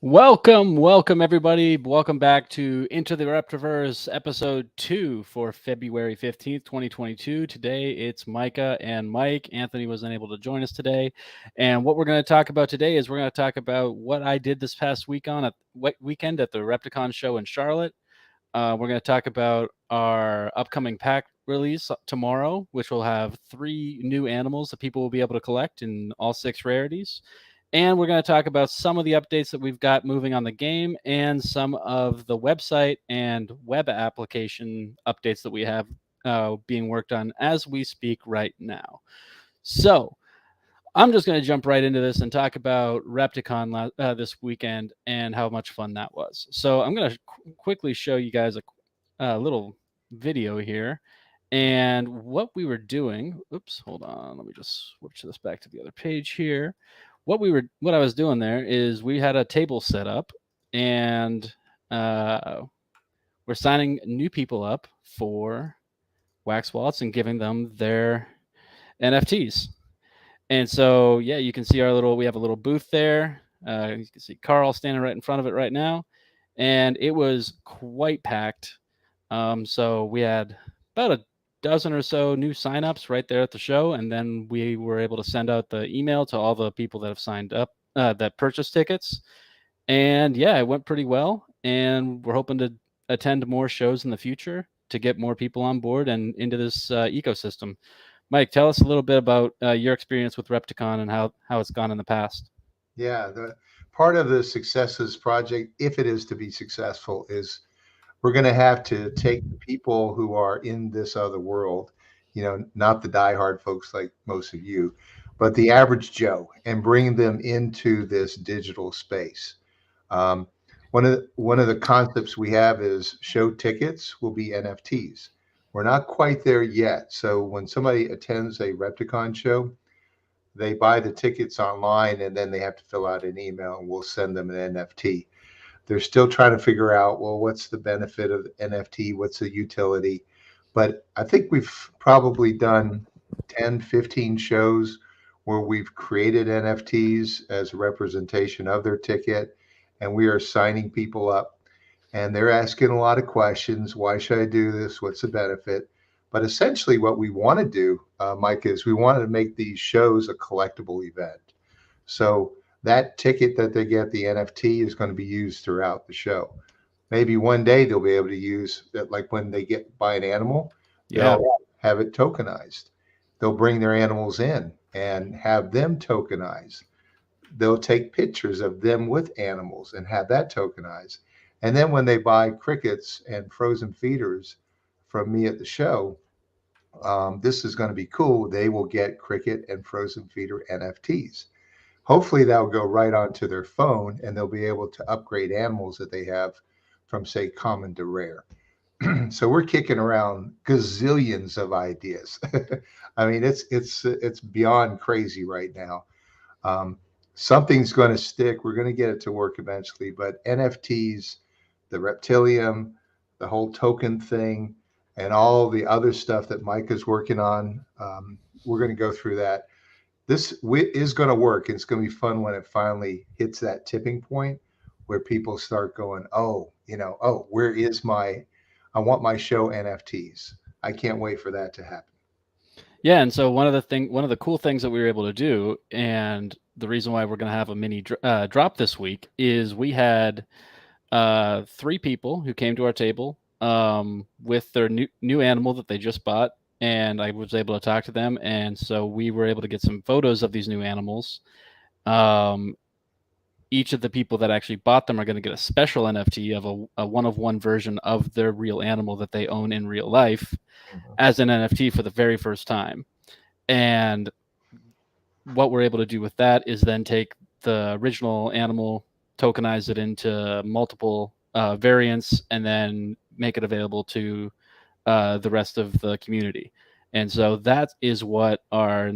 Welcome everybody. Welcome back to Into the Reptiverse episode 2 for February 15th, 2022. Today it's Micah and Mike. Anthony was unable to join us today. And what we're going to talk about today is we're going to talk about what I did this past weekend at the Repticon show in Charlotte. We're going to talk about our upcoming pack release tomorrow, which will have 3 new animals that people will be able to collect in all 6 rarities. And we're going to talk about some of the updates that we've got moving on the game and some of the website and web application updates that we have being worked on as we speak right now. So I'm just going to jump right into this and talk about Repticon this weekend and how much fun that was. So I'm going to quickly show you guys a little video here. And what we were doing, oops, hold on, let me just switch this back to the other page here. What I was doing there is we had a table set up, and we're signing new people up for Wax Wallets and giving them their NFTs. And so, yeah, you can see we have a little booth there. You can see Carl standing right in front of it right now, and it was quite packed. So we had about a dozen or so new signups right there at the show, and then we were able to send out the email to all the people that have signed up that purchased tickets. And yeah, it went pretty well, and we're hoping to attend more shows in the future to get more people on board and into this ecosystem. Mike, tell us a little bit about your experience with Repticon and how it's gone in the past. Yeah, the part of the successes project, if it is to be successful, is we're going to have to take the people who are in this other world, not the diehard folks like most of you, but the average Joe, and bring them into this digital space. Um, one of the concepts we have is show tickets will be NFTs. We're not quite there yet. So when somebody attends a Repticon show, they buy the tickets online and then they have to fill out an email and we'll send them an NFT. They're still trying to figure out, well, what's the benefit of NFT? What's the utility? But I think we've probably done 10, 15 shows where we've created NFTs as a representation of their ticket, and we are signing people up. And they're asking a lot of questions. Why should I do this? What's the benefit? But essentially, what we want to do, Mike, is we wanted to make these shows a collectible event. So that ticket that they get, the NFT, is going to be used throughout the show. Maybe one day they'll be able to use that, like when they get buy an animal, Yeah. they'll have it tokenized. They'll bring their animals in and have them tokenized. They'll take pictures of them with animals and have that tokenized. And then when they buy crickets and frozen feeders from me at the show, this is going to be cool. They will get cricket and frozen feeder NFTs. Hopefully, that'll go right onto their phone and they'll be able to upgrade animals that they have from, say, common to rare. So we're kicking around gazillions of ideas. I mean, it's beyond crazy right now. Um, Something's going to stick. We're going to get it to work eventually. But NFTs, the Reptilian, the whole token thing, and all the other stuff that Mike is working on, we're going to go through that. This is going to work. It's going to be fun when it finally hits that tipping point where people start going, oh, where is I want my show NFTs. I can't wait for that to happen. Yeah, and so one of the cool things that we were able to do, and the reason why we're going to have a mini drop this week, is we had 3 people who came to our table with their new animal that they just bought, and I was able to talk to them, and so we were able to get some photos of these new animals. Um, each of the people that actually bought them are going to get a special NFT of a one-of-one version of their real animal that they own in real life as an NFT for the very first time. And what we're able to do with that is then take the original animal, tokenize it into multiple variants, and then make it available to the rest of the community. And so that is what our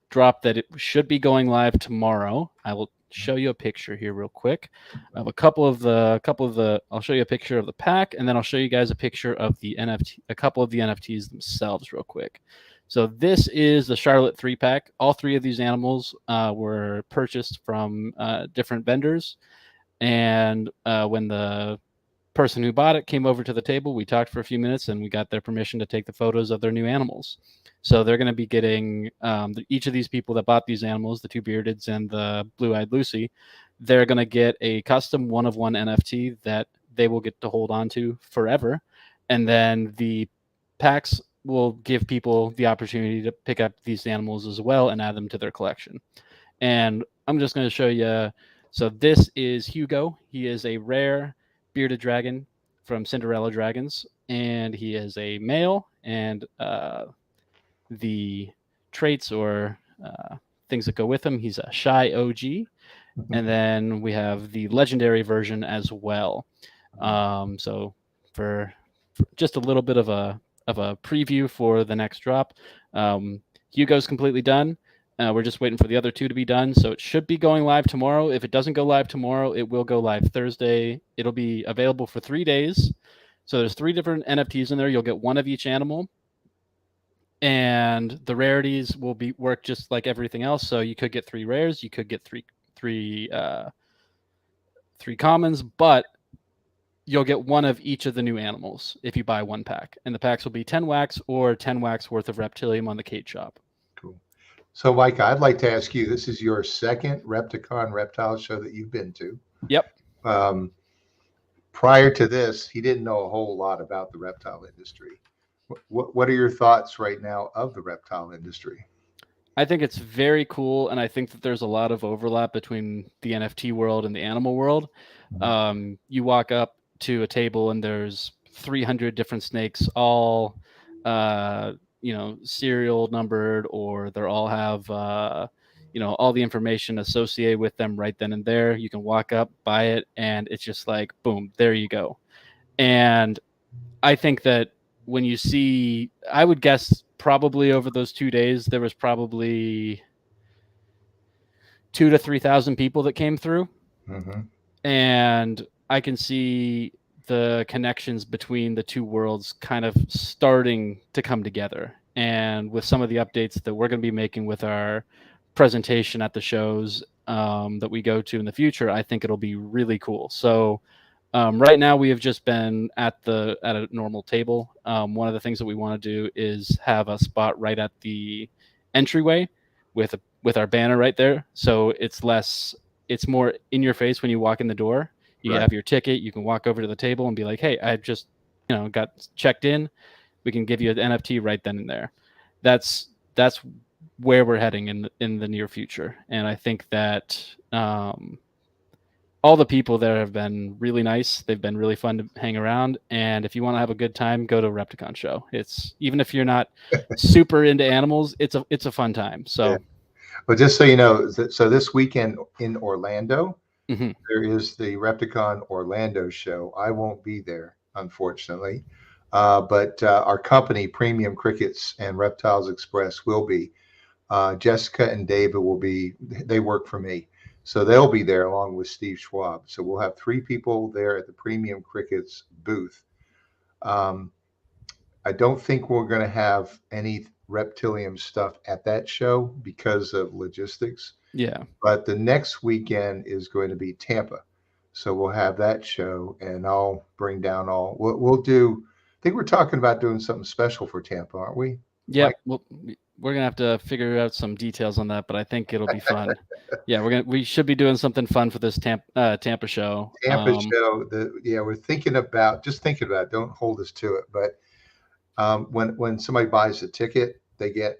drop that it should be going live tomorrow. I will show you a picture here real quick of a couple of the I'll show you a picture of the pack, and then I'll show you guys a picture of the NFT, a couple of the NFTs themselves real quick. So this is the Charlotte 3-pack. All 3 of these animals were purchased from different vendors. And when the person who bought it came over to the table, we talked for a few minutes, and we got their permission to take the photos of their new animals. So they're going to be getting each of these people that bought these animals, the two beardeds and the blue-eyed Lucy, they're going to get a custom one-of-one NFT that they will get to hold on to forever. And then the packs will give people the opportunity to pick up these animals as well and add them to their collection. And I'm just going to show you. So this is Hugo. He is a rare bearded dragon from Cinderella Dragons, and he is a male. And the traits or things that go with him, he's a shy OG. And then we have the legendary version as well. So for just a little bit of a preview for the next drop, Hugo's completely done. We're just waiting for the other two to be done. So it should be going live tomorrow. If it doesn't go live tomorrow, it will go live Thursday. It'll be available for 3 days. So there's 3 different NFTs in there. You'll get one of each animal. And the rarities will be work just like everything else. So you could get 3 rares, you could get three commons, but you'll get one of each of the new animals if you buy one pack. And the packs will be 10 wax or 10 wax worth of Reptilium on the Kate shop. Cool. So, Mike, I'd like to ask you, this is your second Repticon Reptile show that you've been to. Yep. Prior to this, he didn't know a whole lot about the reptile industry. What are your thoughts right now of the reptile industry? I think it's very cool, and I think that there's a lot of overlap between the NFT world and the animal world. You walk up to a table and there's 300 different snakes, all serial numbered, or they all have all the information associated with them right then and there. You can walk up, buy it, and it's just like boom, there you go. And I think that when you see, I would guess probably over those 2 days there was probably 2,000 to 3,000 people that came through. And I can see the connections between the two worlds kind of starting to come together. And with some of the updates that we're going to be making with our presentation at the shows that we go to in the future, I think it'll be really cool. So right now we have just been at a normal table. One of the things that we want to do is have a spot right at the entryway with our banner right there. So it's more in your face when you walk in the door. You have your ticket. You can walk over to the table and be like, "Hey, I just got checked in. We can give you an NFT right then and there." That's where we're heading in the near future. And I think that all the people there have been really nice. They've been really fun to hang around. And if you want to have a good time, go to a Repticon show. It's, even if you're not super into animals, it's a fun time. So, yeah. Well, just so you know, so this weekend in Orlando, there is the Repticon Orlando show. I won't be there, unfortunately. But our company, Premium Crickets and Reptiles Express, will be. Jessica and David will be. They work for me. So they'll be there along with Steve Schwab. So we'll have 3 people there at the Premium Crickets booth. I don't think we're going to have any Reptilian stuff at that show because of logistics. Yeah. But the next weekend is going to be Tampa. So we'll have that show, and I'll bring down we'll do. I think we're talking about doing something special for Tampa, aren't we? Yeah. Well, we're going to have to figure out some details on that, but I think it'll be fun. Yeah, we should be doing something fun for this Tampa show. Tampa show. We're thinking about it. Don't hold us to it, but when somebody buys a ticket, they get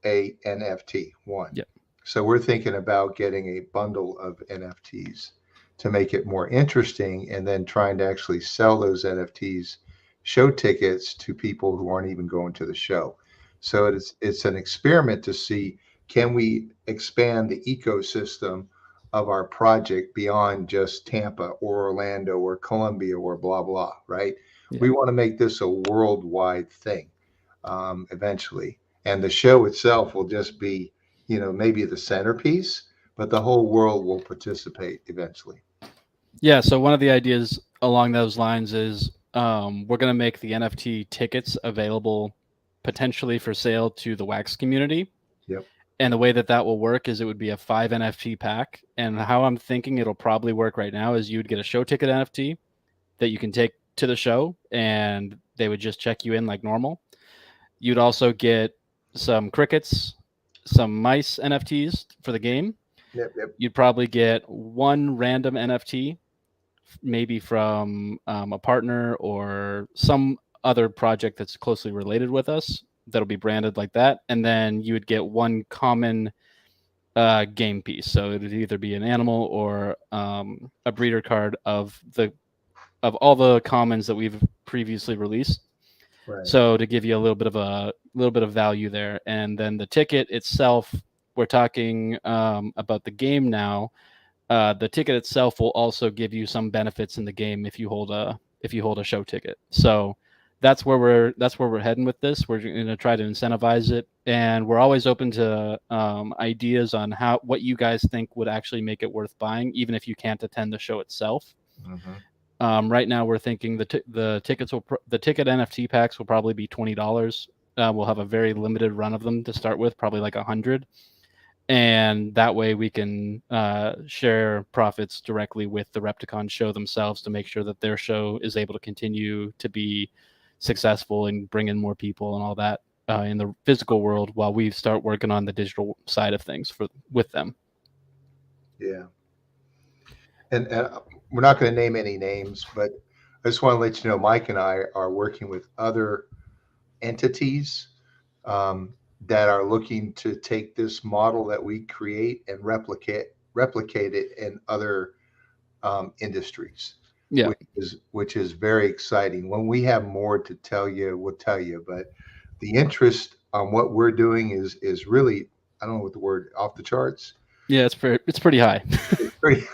a NFT one. Yep. So we're thinking about getting a bundle of NFTs to make it more interesting, and then trying to actually sell those NFTs, show tickets to people who aren't even going to the show. So it's an experiment to see, can we expand the ecosystem of our project beyond just Tampa or Orlando or Columbia or blah, blah, right? Yeah. We want to make this a worldwide thing eventually. And the show itself will just be, maybe the centerpiece, but the whole world will participate eventually. Yeah. So one of the ideas along those lines is we're going to make the NFT tickets available potentially for sale to the wax community. Yep. And the way that that will work is it would be a 5 NFT pack. And how I'm thinking it'll probably work right now is you would get a show ticket NFT that you can take to the show, and they would just check you in like normal. You'd also get some crickets, some mice NFTs for the game. Yep, yep. You'd probably get one random NFT, maybe from a partner or some other project that's closely related with us that'll be branded like that. And then you would get one common game piece. So it would either be an animal or a breeder card of all the commons that we've previously released. Right. So to give you a little bit of value there, and then the ticket itself, we're talking about the game now. The ticket itself will also give you some benefits in the game if you hold a show ticket. So that's where we're heading with this. We're going to try to incentivize it, and we're always open to ideas on what you guys think would actually make it worth buying, even if you can't attend the show itself. Mm-hmm. Right now, we're thinking the ticket NFT packs will probably be $20. We'll have a very limited run of them to start with, probably like 100, and that way we can share profits directly with the Repticon show themselves to make sure that their show is able to continue to be successful and bring in more people and all that in the physical world, while we start working on the digital side of things with them. Yeah. And we're not going to name any names, but I just want to let you know, Mike and I are working with other entities that are looking to take this model that we create and replicate it in other industries. Yeah. Which is very exciting. When we have more to tell you, we'll tell you. But the interest on what we're doing is really, I don't know what the word, off the charts. Yeah, it's pretty high. It's pretty.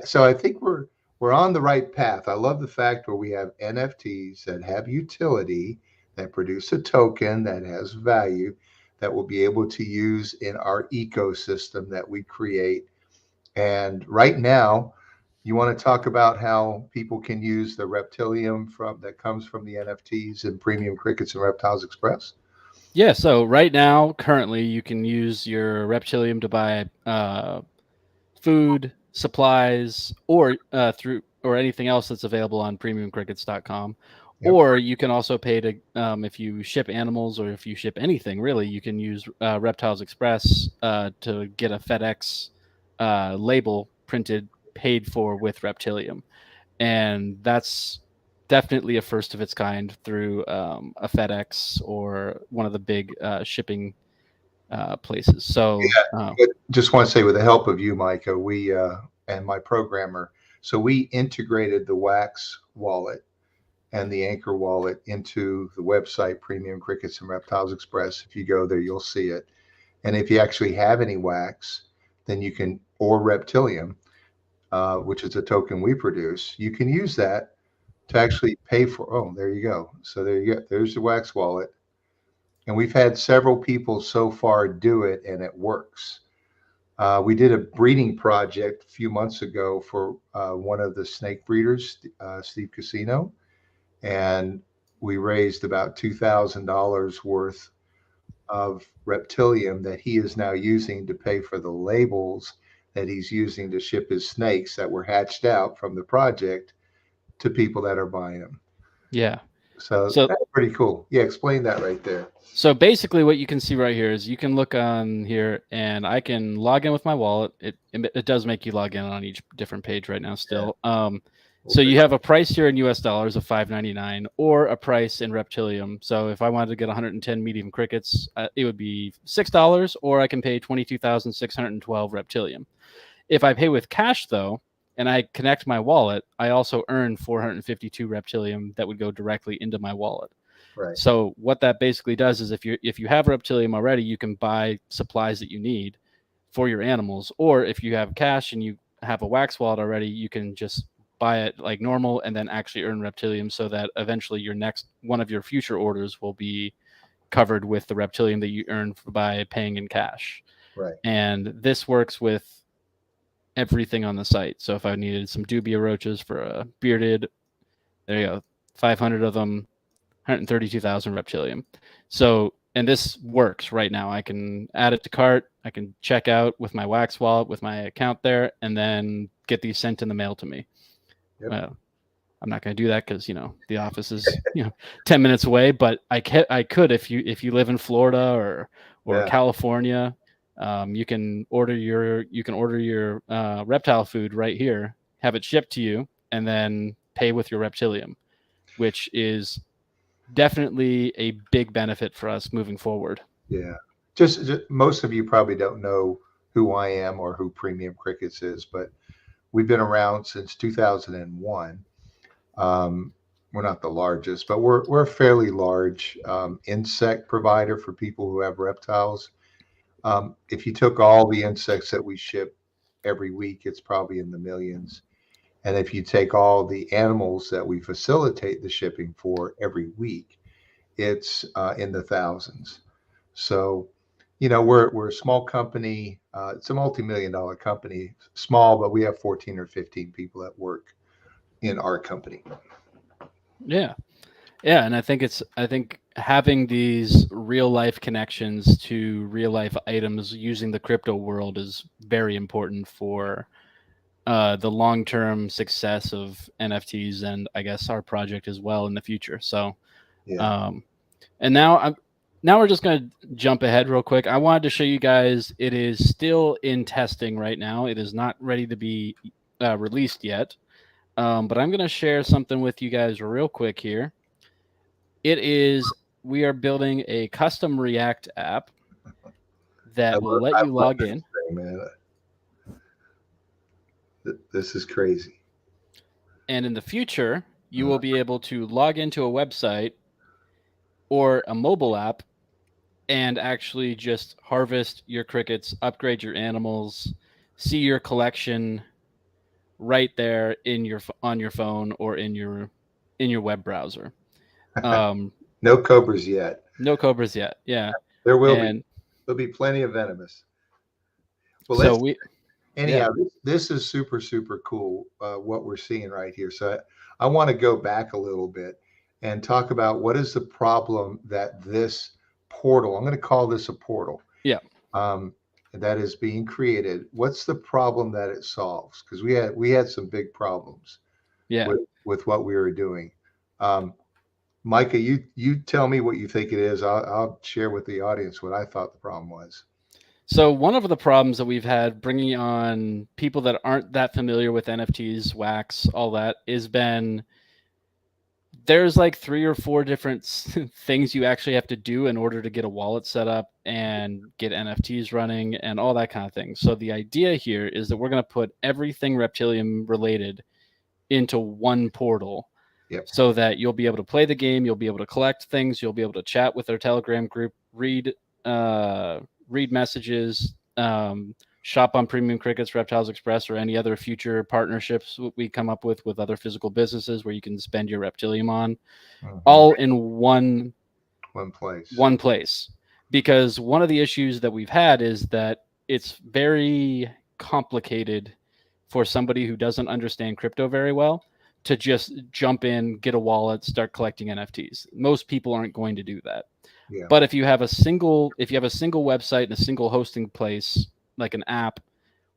So I think we're on the right path. I love the fact where we have NFTs that have utility, that produce a token that has value, that we'll be able to use in our ecosystem that we create. And right now, you want to talk about how people can use the Reptilium that comes from the NFTs and Premium Crickets and Reptiles Express? Yeah, so right now, currently, you can use your Reptilium to buy food, supplies, or through or anything else that's available on premiumcrickets.com. Yep. Or you can also pay to if you ship animals or if you ship anything, really, you can use Reptiles Express to get a FedEx label printed, paid for with Reptilium, and that's definitely a first of its kind through a FedEx or one of the big shipping places. So But just want to say, with the help of you, Micah, we and my programmer, so we integrated the Wax wallet and the Anchor wallet into the website Premium Crickets and Reptiles Express. If you go there, you'll see it. And if you actually have any wax, then you can, or Reptilium, which is a token we produce, you can use that to actually pay for. Oh, there you go. So there you go. There's the Wax wallet. And we've had several people so far do it, and it works. We did a breeding project a few months ago for one of the snake breeders, Steve Casino, and we raised about $2,000 worth of Reptilium that he is now using to pay for the labels that he's using to ship his snakes that were hatched out from the project to people that are buying them. yeah. So that's pretty cool. Yeah, explain that right there. So basically what you can see right here is you can look on here and I can log in with my wallet. It does make you log in on each different page right now still. Yeah. So you have a price here in US dollars of $5.99 or a price in Reptilium. So if I wanted to get 110 medium crickets, it would be $6, or I can pay 22,612 Reptilium. If I pay with cash though, and I connect my wallet, I also earn 452 Reptilium that would go directly into my wallet. Right. So what that basically does is if you have Reptilium already, you can buy supplies that you need for your animals. Or if you have cash and you have a Wax wallet already, you can just buy it like normal and then actually earn Reptilium, so that eventually your next one of your future orders will be covered with the Reptilium that you earn by paying in cash. Right. And this works with everything on the site. So if I needed some dubia roaches for a bearded, there you go, 500 of them, 132,000 Reptilium. So and this works right now. I can add it to cart. I can check out with my Wax wallet with my account there, and then get these sent in the mail to me. Yep. Uh, I'm not going to do that because the office is 10 minutes away. But I could if you live in Florida or Yeah. California, you can order your reptile food right here, have it shipped to you, and then pay with your Reptilium, which is definitely a big benefit for us moving forward. Yeah. Just most of you probably don't know who I am or who Premium Crickets is, but we've been around since 2001. We're not the largest, but we're a fairly large insect provider for people who have reptiles. If you took all the insects that we ship every week, it's probably in the millions. And if you take all the animals that we facilitate the shipping for every week, it's in the thousands. So, we're a small company. It's a multi-million dollar company, small, but we have 14 or 15 people that work in our company. Yeah. Yeah, and I think having these real life connections to real life items using the crypto world is very important for the long term success of NFTs, and I guess our project as well in the future. So, Yeah. um, and now we're just gonna jump ahead real quick. I wanted to show you guys it is still in testing right now. It is not ready to be released yet, but I'm gonna share something with you guys real quick here. It is We are building a custom React app that will let I you love log this in, thing, man. This is crazy. and in the future, you Uh, will be able to log into a website or a mobile app and actually just harvest your crickets, upgrade your animals, see your collection right there on your phone or in your web browser. Um, no cobras yet. no cobras yet, yeah, There will be. and There'll be plenty of venomous. Well, so let's we yeah anyhow. This is super super cool. What we're seeing right here. So I want to go back a little bit and talk about what is the problem that this portal. I'm going to call this a portal. yeah Um, that is being created. What's the problem that it solves? Because we had some big problems yeah. with what we were doing. Um, Micah, you tell me what you think it is. I'll share with the audience what I thought the problem was. So one of the problems that we've had bringing on people that aren't that familiar with NFTs, wax, all that, is been there's like 3 or 4 different things you actually have to do in order to get a wallet set up and get NFTs running and all that kind of thing. So the idea here is that we're going to put everything Reptilian related into one portal Yep. so that you'll be able to play the game, you'll be able to collect things, you'll be able to chat with our Telegram group, uh, read messages, shop on Premium Crickets, Reptiles Express, or any other future partnerships we come up with other physical businesses where you can spend your Reptilium on, Mhm. all in One place. one place. Because one of the issues that we've had is that it's very complicated for somebody who doesn't understand crypto very well to just jump in, get a wallet, start collecting NFTs. Most people aren't going to do that. Yeah. But if you have a single website and a single hosting place, like an app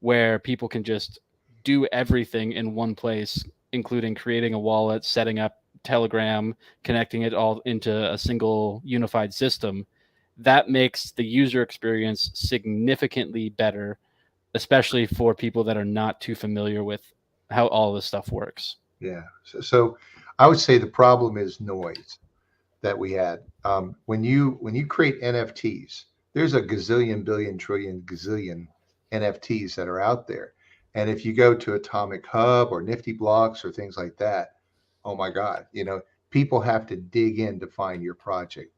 where people can just do everything in one place, including creating a wallet, setting up Telegram, connecting it all into a single unified system, that makes the user experience significantly better, especially for people that are not too familiar with how all this stuff works. Yeah. So I would say the problem is noise that we had. When you create NFTs, there's a gazillion, billion, trillion, gazillion NFTs that are out there. And if you go to Atomic Hub or Nifty Blocks or things like that, oh my God, people have to dig in to find your project.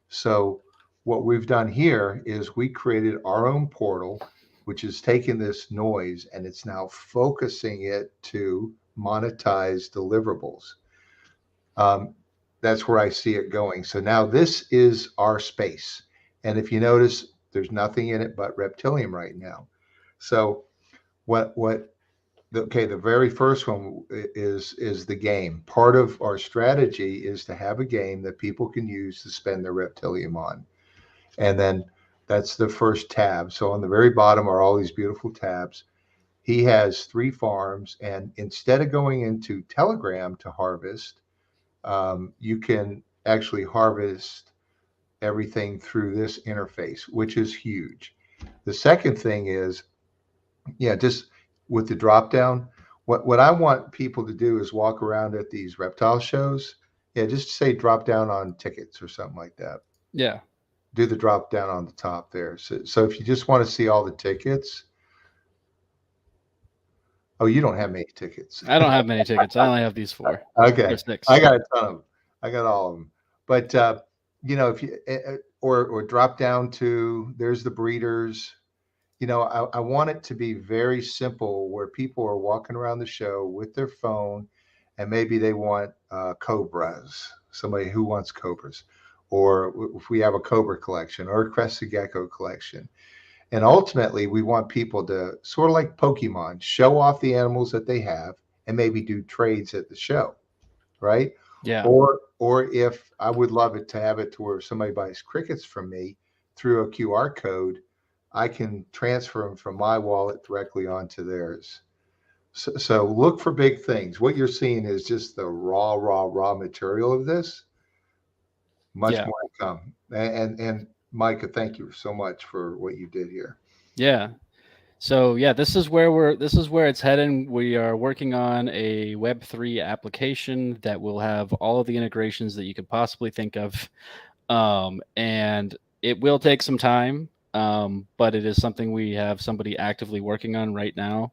So what we've done here is we created our own portal, which is taking this noise and it's now focusing it to monetize deliverables. Um, that's where I see it going. So now this is our space. And if you notice, there's nothing in it but Reptilian right now. So the very first one is the game. Part of our strategy is to have a game that people can use to spend their Reptilium on. And then that's the first tab. So on the very bottom are all these beautiful tabs. He has 3 farms, and instead of going into Telegram to harvest, you can actually harvest everything through this interface, which is huge. The second thing is, yeah, just with the drop down, what I want people to do is walk around at these reptile shows. Yeah, just say drop down on tickets or something like that. Yeah. Do the drop down on the top there. So if you just want to see all the tickets, oh, you don't have many tickets. I don't have many tickets. I only have these 4 or Okay, 6. I got a ton of them. I got all of them. But if you or drop down to there's the breeders. I want it to be very simple where people are walking around the show with their phone, and maybe they want cobras. Somebody who wants cobras, or if we have a cobra collection or a crested gecko collection. And ultimately, we want people to sort of like Pokemon, show off the animals that they have and maybe do trades at the show, right? Yeah. Or if I would love it to have it to where if somebody buys crickets from me through a QR code, I can transfer them from my wallet directly onto theirs. So look for big things. What you're seeing is just the raw material of this. Much Yeah. more to come. And Micah, thank you so much for what you did here. Yeah. So yeah, this is where it's heading. We are working on a Web3 application that will have all of the integrations that you could possibly think of. And it will take some time, but it is something we have somebody actively working on right now.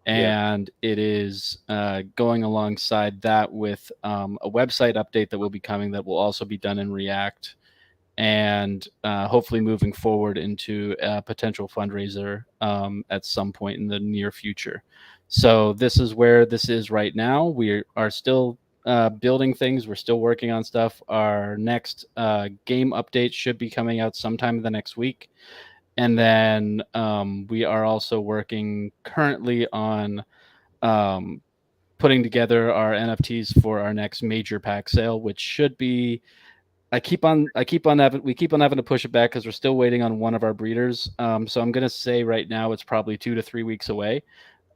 Yeah. And it is going alongside that with a website update that will be coming that will also be done in React, and hopefully moving forward into a potential fundraiser at some point in the near future. So this is where this is right now. We are still building things. We're still working on stuff. Our next game update should be coming out sometime in the next week. And then we are also working currently on um, putting together our NFTs for our next major pack sale, which should be. We keep on having to push it back because we're still waiting on one of our breeders. So I'm gonna say right now it's probably 2 to 3 weeks away.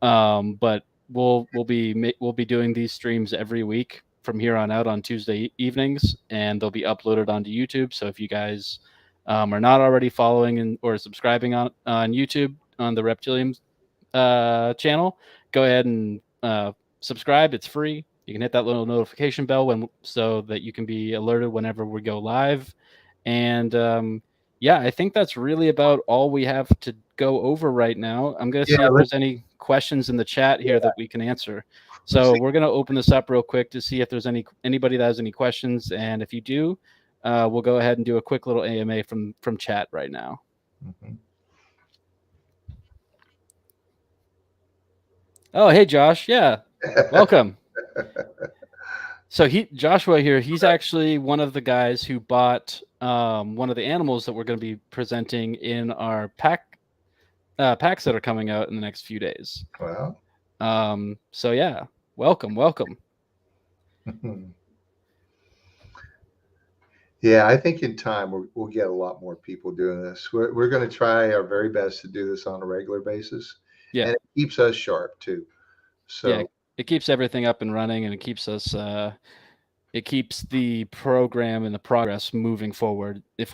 But we'll be doing these streams every week from here on out on Tuesday evenings, and they'll be uploaded onto YouTube. So if you guys are not already following or subscribing on YouTube on the Reptilian channel, go ahead and subscribe. It's free. You can hit that little notification bell so that you can be alerted whenever we go live. And yeah, I think that's really about all we have to go over right now. I'm going to Yeah, see if there's any questions in the chat here that we can answer. let's So see. we're going to open this up real quick to see if there's anybody that has any questions. And if you do, we'll go ahead and do a quick little AMA from chat right now. Mhm. Oh, hey, Josh. Yeah, welcome. So Joshua here, he's actually one of the guys who bought one of the animals that we're going to be presenting in our packs that are coming out in the next few days. Well, So yeah, welcome. yeah, I think in time we'll get a lot more people doing this. We're going to try our very best to do this on a regular basis, Yeah, and it keeps us sharp too. yeah. So It keeps everything up and running, and it keeps us. It keeps the program and the progress moving forward. A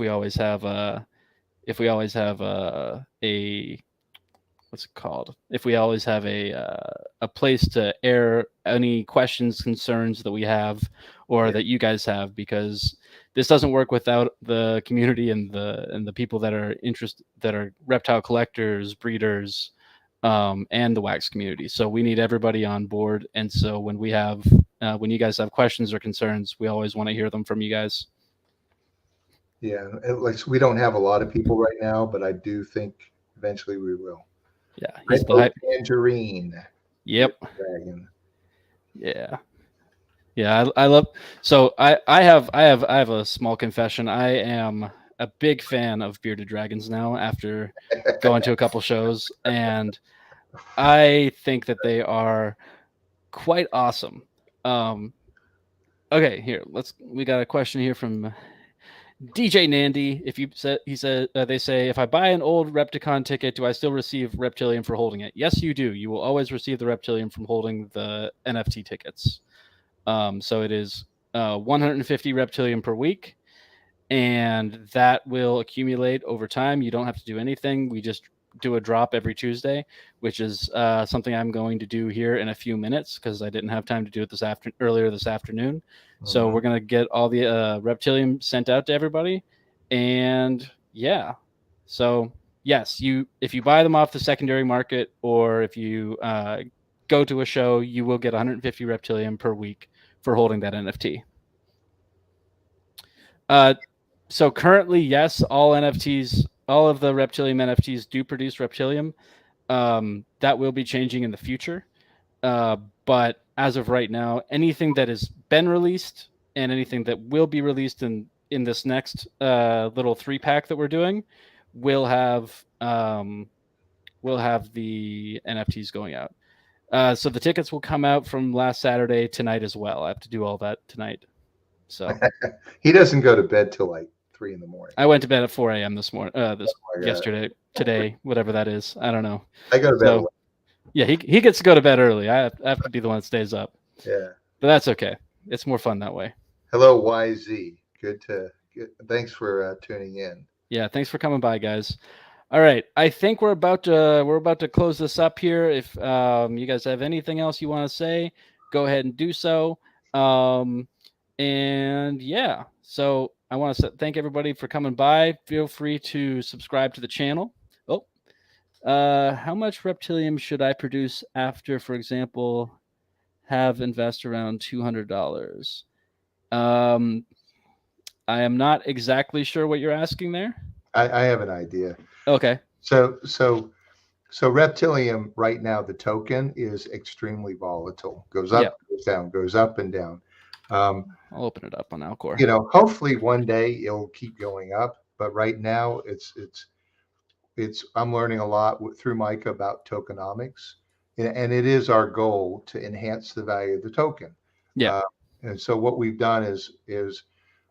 what's it called? If we always have a place to air any questions, concerns that we have, or yeah, that you guys have, because this doesn't work without the community and the people that are reptile collectors, breeders, and the wax community. So we need everybody on board. And so when when you guys have questions or concerns, we always want to hear them from you guys. yeah. Like we don't have a lot of people right now, but I do think eventually we will. Yeah, he's the Rainbow hype. Tangerine, Yep. Bearded Dragon. Yeah. Yeah, I love. So I have a small confession. I am a big fan of bearded dragons now after going to a couple shows, and I think that they are quite awesome. Um, okay, here we got a question here from DJ Nandy, if you said he said they say if I buy an old Repticon ticket, do I still receive Reptilian for holding it? Yes, you do. You will always receive the Reptilian from holding the NFT tickets. So it is 150 Reptilian per week, and that will accumulate over time. You don't have to do anything. We just do a drop every Tuesday, which is something I'm going to do here in a few minutes because I didn't have time to do it earlier this afternoon. So we're gonna get all the Reptilium sent out to everybody, and yeah. So yes, if you buy them off the secondary market or if you go to a show, you will get 150 Reptilium per week for holding that NFT. So currently, yes, all NFTs, all of the Reptilium NFTs do produce Reptilium. That will be changing in the future. But as of right now, anything that has been released and anything that will be released in this next little 3-pack that we're doing will have the NFTs going out. So the tickets will come out from last Saturday tonight as well. I have to do all that tonight. So He doesn't go to bed till like 3 in the morning. I went to bed at 4 a.m. this morning. God. Yesterday, today, whatever that is. I don't know. I go to bed. So yeah, he gets to go to bed early. I have to be the one that stays up. Yeah. But that's okay. It's more fun that way. Hello, YZ. Thanks for tuning in. Yeah, thanks for coming by, guys. All right, I think we're about to close this up here. If you guys have anything else you want to say, go ahead and do so. And yeah, so I want to thank everybody for coming by. Feel free to subscribe to the channel. Oh, how much Reptilium should I produce after, for example, have invest around $200? I am not exactly sure what you're asking there. I have an idea. Okay. So Reptilium right now, the token is extremely volatile. Goes up, goes down, goes up and down. I'll open it up on Alcor. Hopefully one day it'll keep going up, but right now I'm learning a lot through Micah about tokenomics, and it is our goal to enhance the value of the token. Yeah. And so what we've done is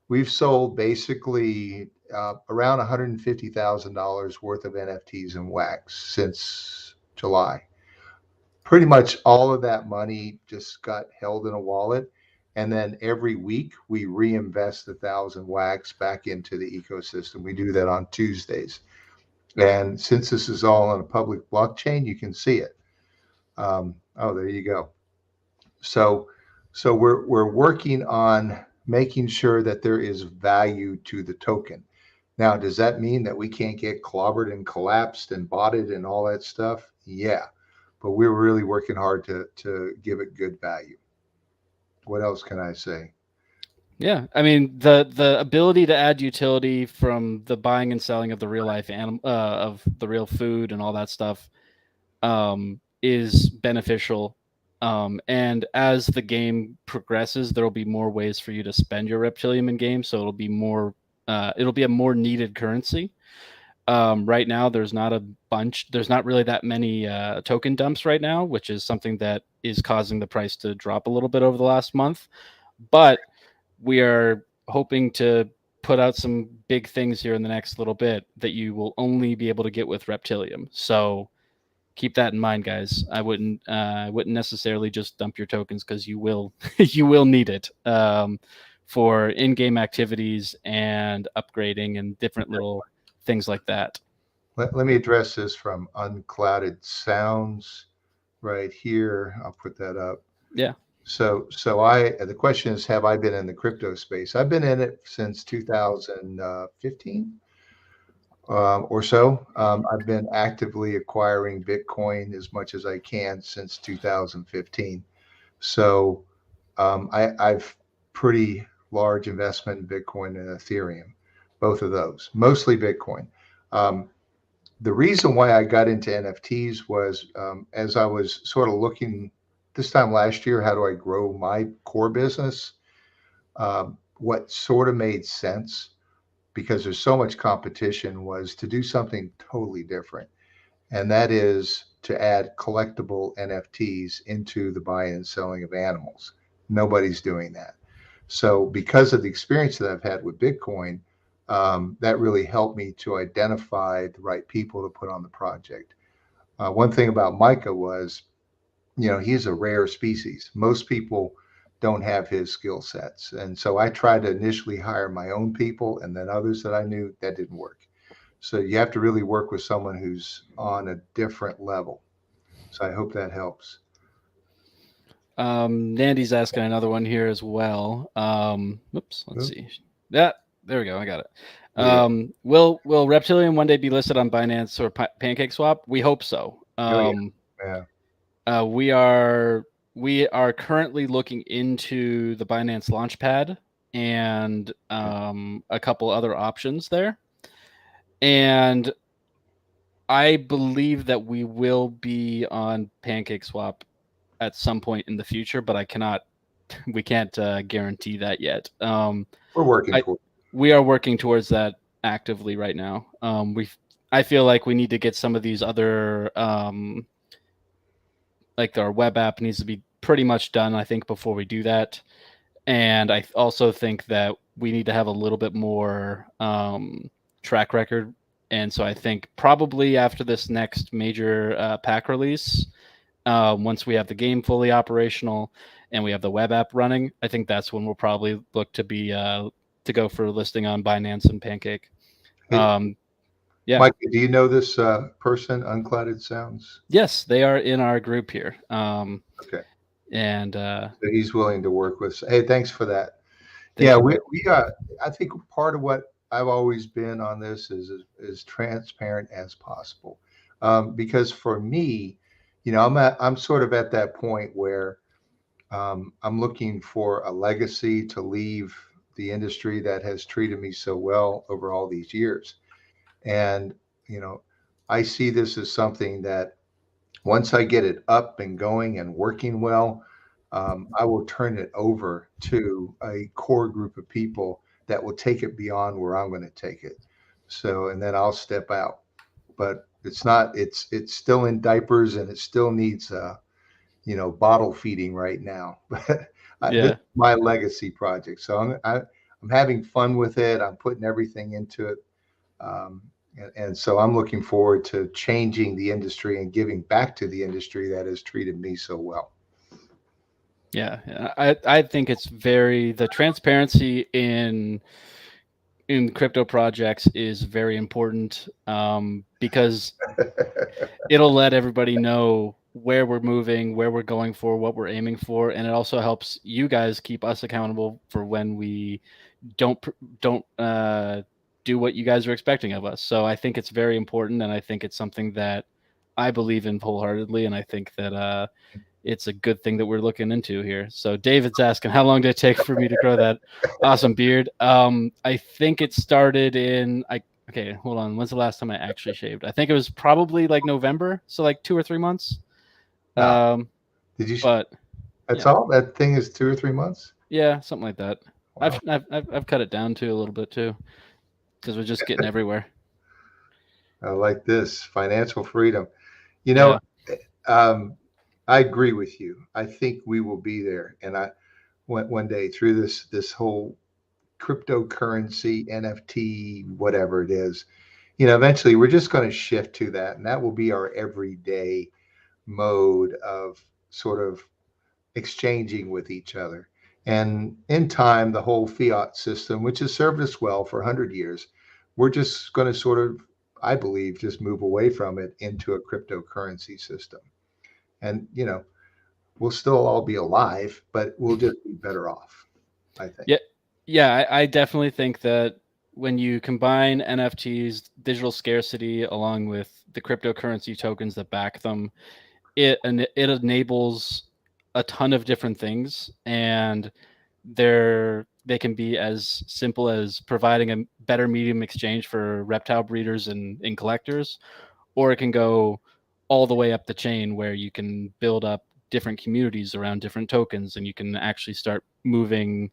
we've sold basically around $150,000 worth of NFTs and wax since July. Pretty much all of that money just got held in a wallet. And then every week we reinvest 1,000 wax back into the ecosystem. We do that on Tuesdays. And since this is all on a public blockchain, you can see it. There you go. So we're working on making sure that there is value to the token. Now, does that mean that we can't get clobbered and collapsed and botted and all that stuff? Yeah, but we're really working hard to give it good value. What else can I say? Yeah, I mean the ability to add utility from the buying and selling of the real life animal of the real food and all that stuff is beneficial. And as the game progresses, there will be more ways for you to spend your Reptilium in game, so it'll be a more needed currency. Right now, there's not really that many token dumps right now, which is something that is causing the price to drop a little bit over the last month. But we are hoping to put out some big things here in the next little bit that you will only be able to get with Reptilium. So keep that in mind, guys. I wouldn't necessarily just dump your tokens because you will need it for in-game activities and upgrading and different little things like that. Let me address this from Unclouded Sounds right here. I'll put that up. Yeah. So the question is, have I been in the crypto space? I've been in it since 2015 or so. I've been actively acquiring Bitcoin as much as I can since 2015. So I've pretty large investment in Bitcoin and Ethereum, both of those, mostly Bitcoin. The reason why I got into NFTs was as I was sort of looking this time last year, how do I grow my core business? What sort of made sense, because there's so much competition, was to do something totally different. And that is to add collectible NFTs into the buying and selling of animals. Nobody's doing that. So because of the experience that I've had with Bitcoin, that really helped me to identify the right people to put on the project. One thing about Micah was, he's a rare species. Most people don't have his skill sets. And so I tried to initially hire my own people, and then others that I knew, that didn't work. So you have to really work with someone who's on a different level. So I hope that helps. Nandy's asking another one here as well. Let's see. Yeah, there we go. I got it. Yeah. Will Reptilian one day be listed on Binance or Pancake Swap? We hope so. Oh, yeah. We are currently looking into the Binance Launchpad and a couple other options there. And I believe that we will be on Pancake Swap at some point in the future, but we can't guarantee that yet. We're working toward. We are working towards that actively right now. I feel like we need to get some of these other, like our web app needs to be pretty much done, I think, before we do that. And I also think that we need to have a little bit more track record. And so I think probably after this next major pack release, once we have the game fully operational and we have the web app running, I think that's when we'll probably look to be to go for listing on Binance and Pancake. Hey, Yeah. Mike, do you know this person, Unclouded Sounds? Yes, they are in our group here. Okay. And so he's willing to work with. Hey, thanks for that. Yeah, we I think part of what I've always been on this is transparent as possible, because for me, I'm sort of at that point where I'm looking for a legacy to leave the industry that has treated me so well over all these years. And, I see this as something that once I get it up and going and working well, I will turn it over to a core group of people that will take it beyond where I'm going to take it. So, and then I'll step out. But it's not. It's still in diapers and it still needs bottle feeding right now. But this is my legacy project. So I'm having fun with it. I'm putting everything into it. And so I'm looking forward to changing the industry and giving back to the industry that has treated me so well. Yeah, I think it's the transparency in crypto projects is very important, because it'll let everybody know where we're moving, where we're going for, what we're aiming for, and it also helps you guys keep us accountable for when we don't do what you guys are expecting of us. So I think it's very important, and I think it's something that I believe in wholeheartedly, and I think that it's a good thing that we're looking into here. So David's asking, how long did it take for me to grow that awesome beard? I think it started okay, hold on. When's the last time I actually shaved? I think it was probably like November, so like 2 or 3 months. Wow. Did you? But that's all. That thing is 2 or 3 months. Yeah, something like that. Wow. I've cut it down too a little bit too, because we're just getting everywhere. I like this financial freedom. I agree with you. I think we will be there, and I one day through this whole cryptocurrency, NFT, whatever it is, eventually we're just going to shift to that, and that will be our everyday mode of sort of exchanging with each other. And in time, the whole fiat system, which has served us well for 100 years, we're just going to sort of, I believe, just move away from it into a cryptocurrency system. And, we'll still all be alive, but we'll just be better off, I think. Yeah, I definitely think that when you combine NFTs, digital scarcity, along with the cryptocurrency tokens that back them, it enables a ton of different things, and they can be as simple as providing a better medium exchange for reptile breeders and collectors, or it can go all the way up the chain where you can build up different communities around different tokens, and you can actually start moving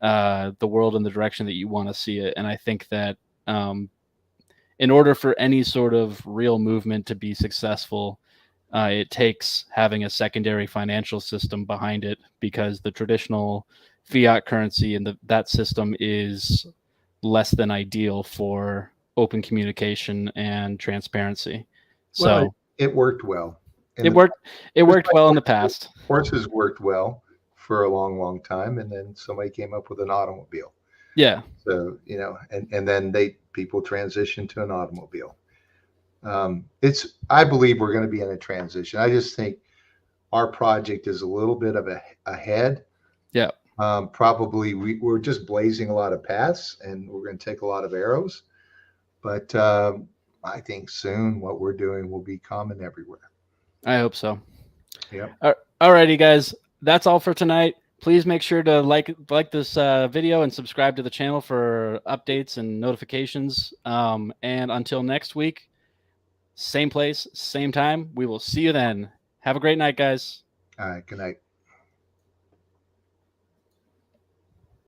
the world in the direction that you want to see it. And I think that in order for any sort of real movement to be successful, it takes having a secondary financial system behind it, because the traditional fiat currency and that system is less than ideal for open communication and transparency. Well, So it worked well. And it worked. It just worked like well in the past. horses worked well for a long, long time, and then somebody came up with an automobile. Yeah. So, you know, and then people transitioned to an automobile. I believe we're going to be in a transition. I just think our project is a little bit of ahead. Yeah. Probably we're just blazing a lot of paths, and we're going to take a lot of arrows. But I think soon what we're doing will be common everywhere. I hope so. Yep. Alrighty, guys. That's all for tonight. Please make sure to like this video and subscribe to the channel for updates and notifications. And until next week, same place, same time. We will see you then. Have a great night, guys. All right. Good night.